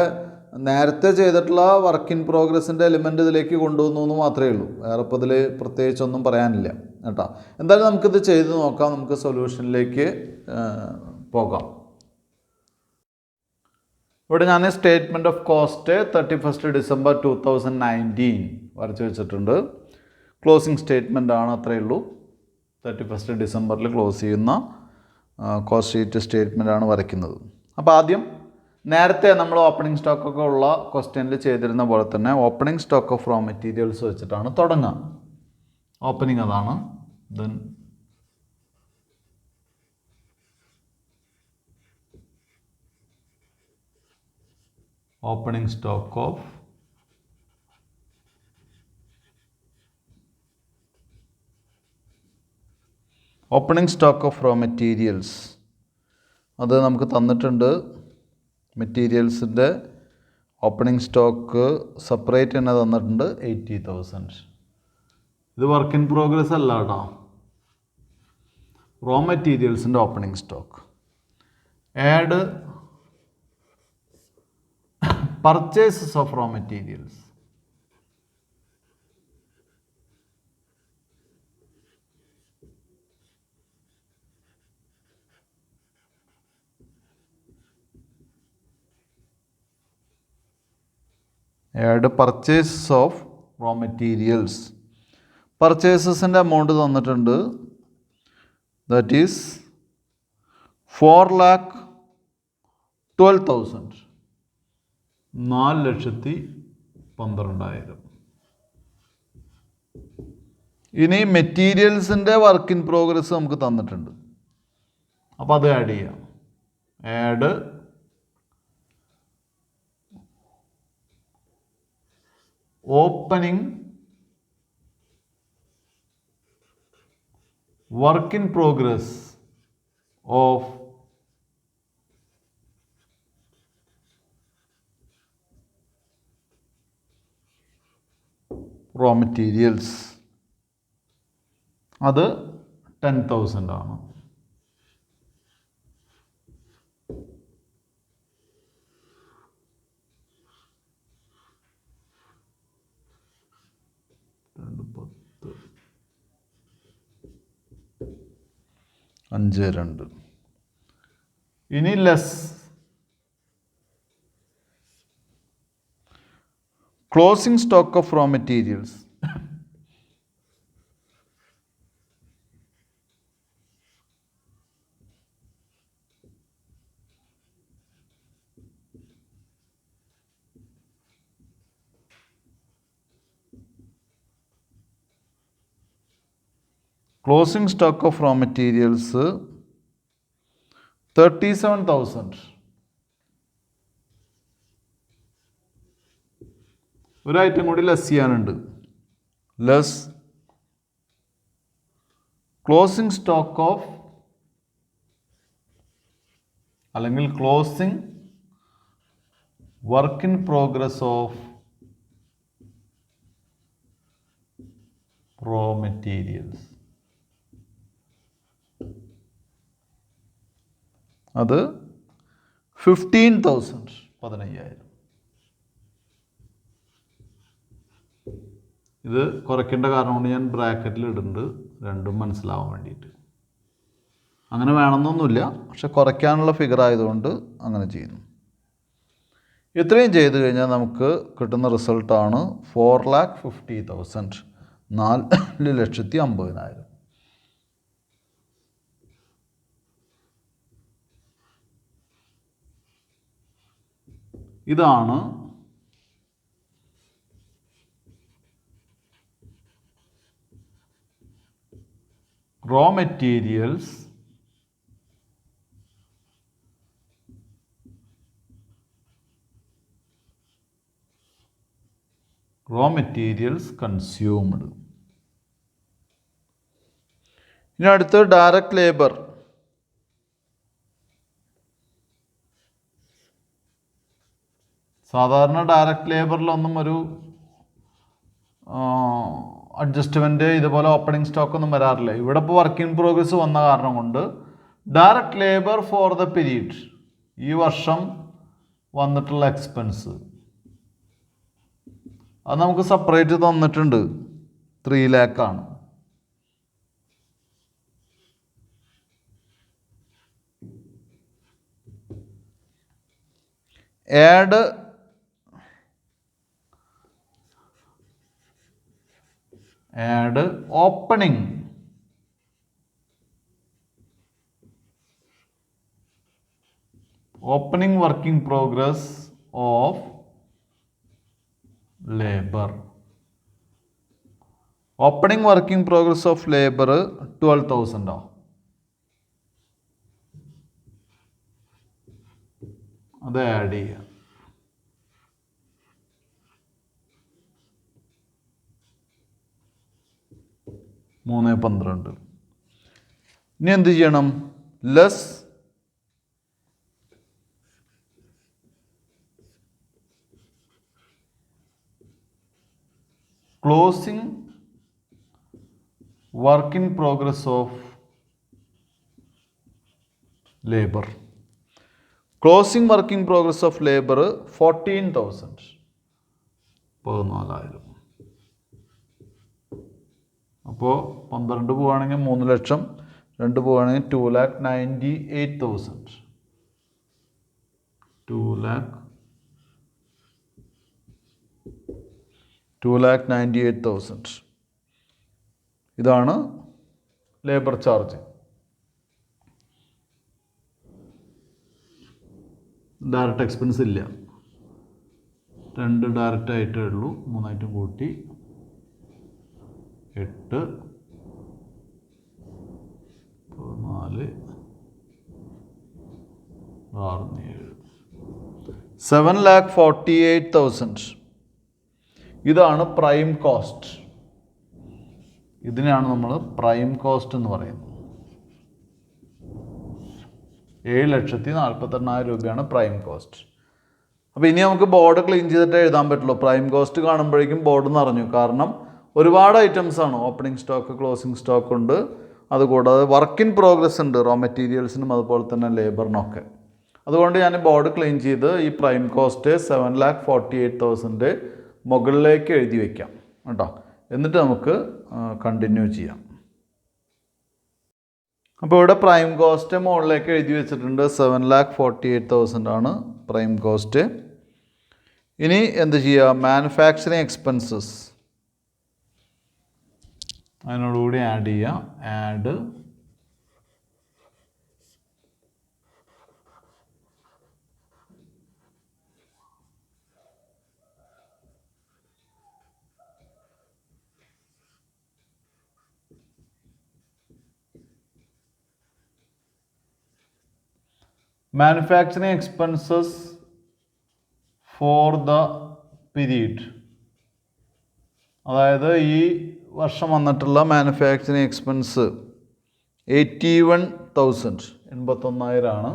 നേരത്തെ ചെയ്തിട്ടുള്ള വർക്ക് ഇൻ പ്രോഗ്രസിൻ്റെ എലിമെൻ്റ് ഇതിലേക്ക് കൊണ്ടുവന്നു എന്ന് മാത്രമേ ഉള്ളൂ. വേറെ ഇപ്പോൾ ഇതിൽ പ്രത്യേകിച്ചൊന്നും പറയാനില്ല കേട്ടോ. എന്തായാലും നമുക്കിത് ചെയ്ത് നോക്കാം, നമുക്ക് സൊല്യൂഷനിലേക്ക് പോകാം. ഇവിടെ ഞാൻ statement of cost 31st December 2019 വരച്ച് വെച്ചിട്ടുണ്ട്. ക്ലോസിംഗ് സ്റ്റേറ്റ്മെൻ്റ് ആണ്, അത്രയേ ഉള്ളൂ. 31st December ക്ലോസ് ചെയ്യുന്ന കോസ്റ്റ് ഷീറ്റ് സ്റ്റേറ്റ്മെൻ്റ് ആണ് വരയ്ക്കുന്നത്. അപ്പോൾ ആദ്യം നേരത്തെ നമ്മൾ ഓപ്പണിംഗ് സ്റ്റോക്കൊക്കെ ഉള്ള ക്വസ്റ്റ്യനിൽ ചെയ്തിരുന്ന പോലെ തന്നെ opening stock of raw materials വെച്ചിട്ടാണ് തുടങ്ങുക. ഓപ്പണിംഗ് അതാണ്. Then opening stock of raw materials അത് നമുക്ക് തന്നിട്ടുണ്ട്. മെറ്റീരിയൽസിൻ്റെ ഓപ്പണിംഗ് സ്റ്റോക്ക് സെപ്പറേറ്റ് തന്നെ തന്നിട്ടുണ്ട് 80,000. ഇത് വർക്ക് ഇൻ പ്രോഗ്രസ് അല്ല കേട്ടോ. റോ മെറ്റീരിയൽസിൻ്റെ opening stock. Add purchases of raw materials. Add purchases of raw materials. പർച്ചേസസിൻ്റെ എമൗണ്ട് തന്നിട്ടുണ്ട്. That is 4,12,000. 4,12,000. ഇനി മെറ്റീരിയൽസിൻ്റെ വർക്ക് ഇൻ പ്രോഗ്രസ് നമുക്ക് തന്നിട്ടുണ്ട്. അപ്പോൾ അത് ആഡ് ചെയ്യാം. Add opening work in progress of raw materials. അത് 10,000 ആണ്. അഞ്ച് രണ്ട്. ഇനി less closing stock of raw materials. Closing stock of raw materials 37,000. ഒരു ഐറ്റം കൂടി ലെസ് ചെയ്യാനുണ്ട്. ലെസ് ക്ലോസിംഗ് സ്റ്റോക്ക് ഓഫ് അല്ലെങ്കിൽ closing work in progress of raw materials. അത് 15,000. 15,000. ഇത് കുറയ്ക്കേണ്ട കാരണം കൊണ്ട് ഞാൻ ബ്രാക്കറ്റിൽ ഇടുന്നുണ്ട്, രണ്ടും മനസ്സിലാവാൻ വേണ്ടിയിട്ട്. അങ്ങനെ വേണമെന്നൊന്നുമില്ല, പക്ഷെ കുറയ്ക്കാനുള്ള ഫിഗർ ആയതുകൊണ്ട് അങ്ങനെ ചെയ്യുന്നു. ഇത്രയും ചെയ്ത് കഴിഞ്ഞാൽ നമുക്ക് കിട്ടുന്ന റിസൾട്ടാണ് 4,50,000. 4,50,000. ഇതാണ് റോ മെറ്റീരിയൽസ് കൺസ്യൂംഡ്. ഇനി അടുത്ത് ഡയറക്റ്റ് ലേബർ. സാധാരണ ഡയറക്റ്റ് ലേബറിലൊന്നും ഒരു അഡ്ജസ്റ്റ്മെൻറ്റ് ഇതുപോലെ ഓപ്പണിംഗ് സ്റ്റോക്കൊന്നും വരാറില്ല. ഇവിടെ ഇപ്പോൾ വർക്ക് ഇൻ പ്രോഗ്രസ് വന്ന കാരണം കൊണ്ട് direct labour for the period, ഈ വർഷം വന്നിട്ടുള്ള എക്സ്പെൻസ് അത് നമുക്ക് സെപ്പറേറ്റ് തന്നിട്ടുണ്ട്. 3 lakh ആണ്. Add opening work in progress of labor. Opening work in progress of labor 12,000 ആണ്. അത് ആഡ് ചെയ്യാം. മൂന്ന് 12. ഇനി എന്ത് ചെയ്യണം? Less closing work in progress of labour. Closing work in progress of labour 14,000. 14,000. അപ്പോൾ 12 പോവുകയാണെങ്കിൽ 3 ലക്ഷം, 2 പോവുകയാണെങ്കിൽ 2,98,000. 2,98,000. 2,98,000. ഇതാണ് ലേബർ ചാർജ്. ഡയറക്റ്റ് എക്സ്പെൻസ് ഇല്ല, 2 ഡയറക്റ്റ് ആയിട്ടേ ഉള്ളൂ. 3 കൂട്ടി 8, 4, 7,48,000. ഇതാണ് പ്രൈം കോസ്റ്റ്. ഇതിനെയാണ് നമ്മൾ പ്രൈം കോസ്റ്റ് എന്ന് പറയുന്നത്. 7,48,000 രൂപയാണ് പ്രൈം കോസ്റ്റ്. അപ്പോൾ ഇനി നമുക്ക് ബോർഡ് ക്ലീൻ ചെയ്തിട്ട് എഴുതാൻ പറ്റുള്ളൂ. പ്രൈം കോസ്റ്റ് കാണുമ്പോഴേക്കും ബോർഡ് നിറഞ്ഞു. കാരണം ഒരുപാട് ഐറ്റംസ് ആണ്. ഓപ്പണിംഗ് സ്റ്റോക്ക്, ക്ലോസിംഗ് സ്റ്റോക്ക് ഉണ്ട്. അതുകൂടാതെ വർക്ക് ഇൻ പ്രോഗ്രസ് ഉണ്ട്, റോ മെറ്റീരിയൽസിനും അതുപോലെ തന്നെ ലേബറിനൊക്കെ. അതുകൊണ്ട് ഞാൻ ബോർഡ് ക്ലീൻ ചെയ്ത് ഈ പ്രൈം കോസ്റ്റ് 7,48,000 മുകളിലേക്ക് എഴുതി വയ്ക്കാം കേട്ടോ. എന്നിട്ട് നമുക്ക് കണ്ടിന്യൂ ചെയ്യാം. അപ്പോൾ ഇവിടെ പ്രൈം കോസ്റ്റ് മുകളിലേക്ക് എഴുതി വെച്ചിട്ടുണ്ട്. 7,48,000 ആണ് പ്രൈം കോസ്റ്റ്. ഇനി എന്ത് ചെയ്യുക? മാനുഫാക്ചറിങ് എക്സ്പെൻസസ് അതിനോടുകൂടി ആഡ് ചെയ്യുക. Add manufacturing expenses for the period. അതായത് ഈ വർഷം വന്നിട്ടുള്ള മാനുഫാക്ചറിങ് എക്സ്പെൻസ് 81,000, 81,000 ആണ്.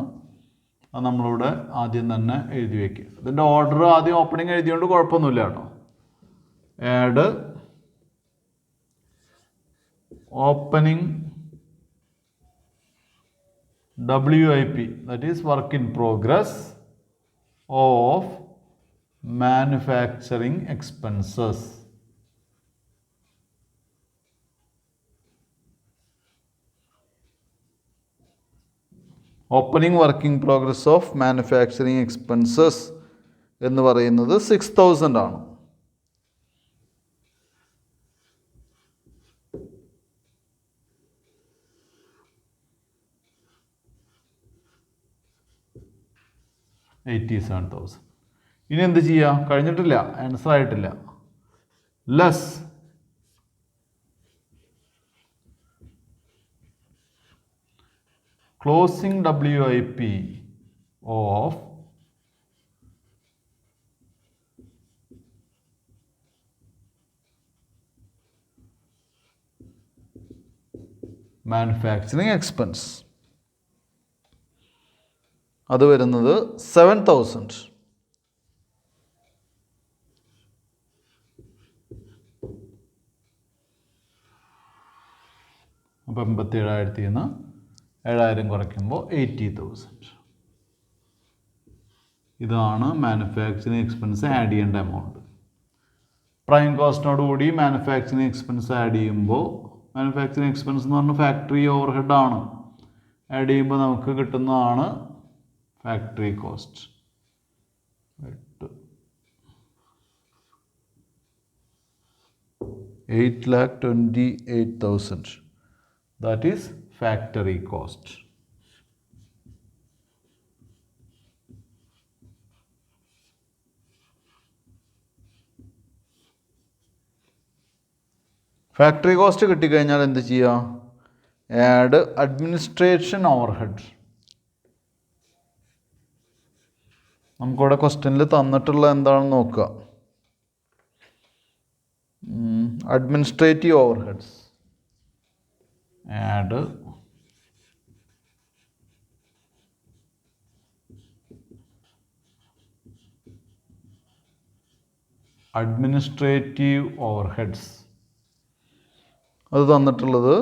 അത് നമ്മളിവിടെ ആദ്യം തന്നെ എഴുതി വയ്ക്കുക. ഇതിൻ്റെ ഓർഡർ ആദ്യം ഓപ്പണിംഗ് എഴുതിയോണ്ട് കുഴപ്പമൊന്നുമില്ല കേട്ടോ. Add opening WIP, that is work in progress of manufacturing expenses. Opening work in progress of manufacturing expenses എന്ന് പറയുന്നത് 6,000 ആണ്. $87,000. ഇനി എന്ത് ചെയ്യുക? കഴിഞ്ഞിട്ടില്ല, ആൻസർ ആയിട്ടില്ല. Less closing WIP of manufacturing expense. അത് വരുന്നത് 7,000. അപ്പോൾ 87,000 നിന്ന് 7,000 കുറയ്ക്കുമ്പോൾ 80,000. ഇതാണ് മാനുഫാക്ചറിങ് എക്സ്പെൻസ് ആഡ് ചെയ്യേണ്ട എമൗണ്ട്. പ്രൈം കോസ്റ്റിനോട് കൂടി മാനുഫാക്ചറിങ് എക്സ്പെൻസ് ആഡ് ചെയ്യുമ്പോൾ, മാനുഫാക്ചറിങ് എക്സ്പെൻസ് എന്ന് പറഞ്ഞാൽ ഫാക്ടറി ഓവർ ഹെഡ് ആണ്. ആഡ് ചെയ്യുമ്പോൾ നമുക്ക് കിട്ടുന്നതാണ് factory cost. 8,28,000. That is factory cost. Factory cost കിട്ടിക്കഴിഞ്ഞാൽ എന്ത് ചെയ്യുക? Add administration overhead. നമുക്കിവിടെ ക്വസ്റ്റ്യനിൽ തന്നിട്ടുള്ള എന്താണെന്ന് നോക്കുക. Administrative overheads. Add administrative overheads. അത് തന്നിട്ടുള്ളത്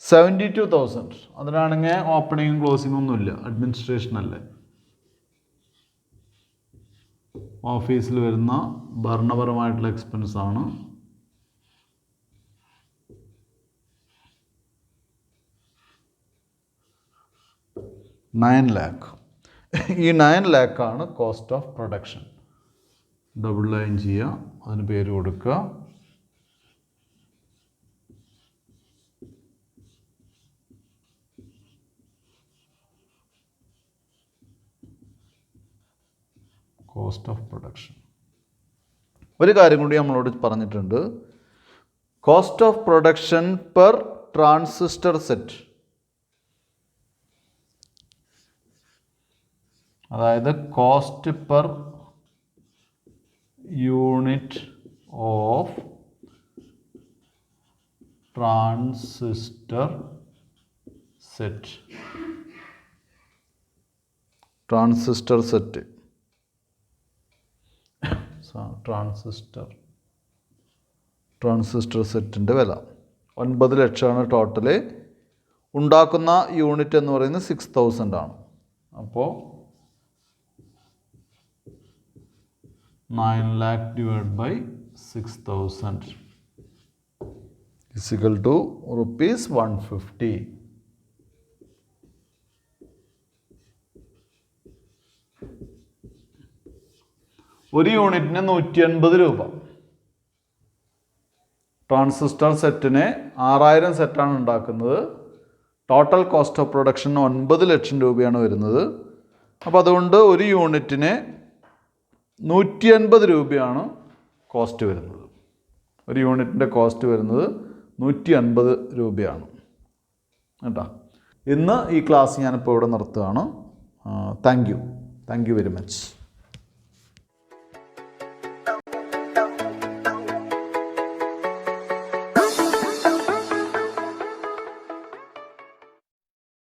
72,000. അതിനാണെങ്കിൽ ഓപ്പണിങ്ങും ക്ലോസിങ്ങും ഒന്നുമില്ല, അഡ്മിനിസ്ട്രേഷൻ അല്ലേ. ഓഫീസിൽ വരുന്ന ഭരണപരമായിട്ടുള്ള എക്സ്പെൻസ് ആണ്. $9 lakh. ഈ 9 lakh ആണ് cost of production. Double line ചെയ്യുക, അതിന് പേര് കൊടുക്കുക. Cost of production. ഒരു കാര്യം കൂടി നമ്മളോട് പറഞ്ഞിട്ടുണ്ട്, cost of production per transistor set. അതായത് cost per unit of transistor set. Transistor set transistor സെറ്റിൻ്റെ വില 9 ലക്ഷമാണ് ടോട്ടല്. ഉണ്ടാക്കുന്ന യൂണിറ്റ് എന്ന് പറയുന്നത് 6000 ആണ്. അപ്പോൾ 9 lakh divided by 6000 is equal to rupees 150. ഒരു യൂണിറ്റിന് 180 രൂപ. ട്രാൻസിസ്റ്റർ സെറ്റിന് 6000 സെറ്റാണ് ഉണ്ടാക്കുന്നത്. ടോട്ടൽ കോസ്റ്റ് ഓഫ് പ്രൊഡക്ഷൻ 9 ലക്ഷം രൂപയാണ് വരുന്നത്. അപ്പോൾ അതുകൊണ്ട് ഒരു യൂണിറ്റിന് 180 രൂപയാണ് കോസ്റ്റ് വരുന്നത്. ഒരു യൂണിറ്റിൻ്റെ കോസ്റ്റ് വരുന്നത് 180 രൂപയാണ് കേട്ടോ. ഇന്ന് ഈ ക്ലാസ് ഞാനിപ്പോൾ ഇവിടെ നിർത്തുകയാണ്. Thank you very much.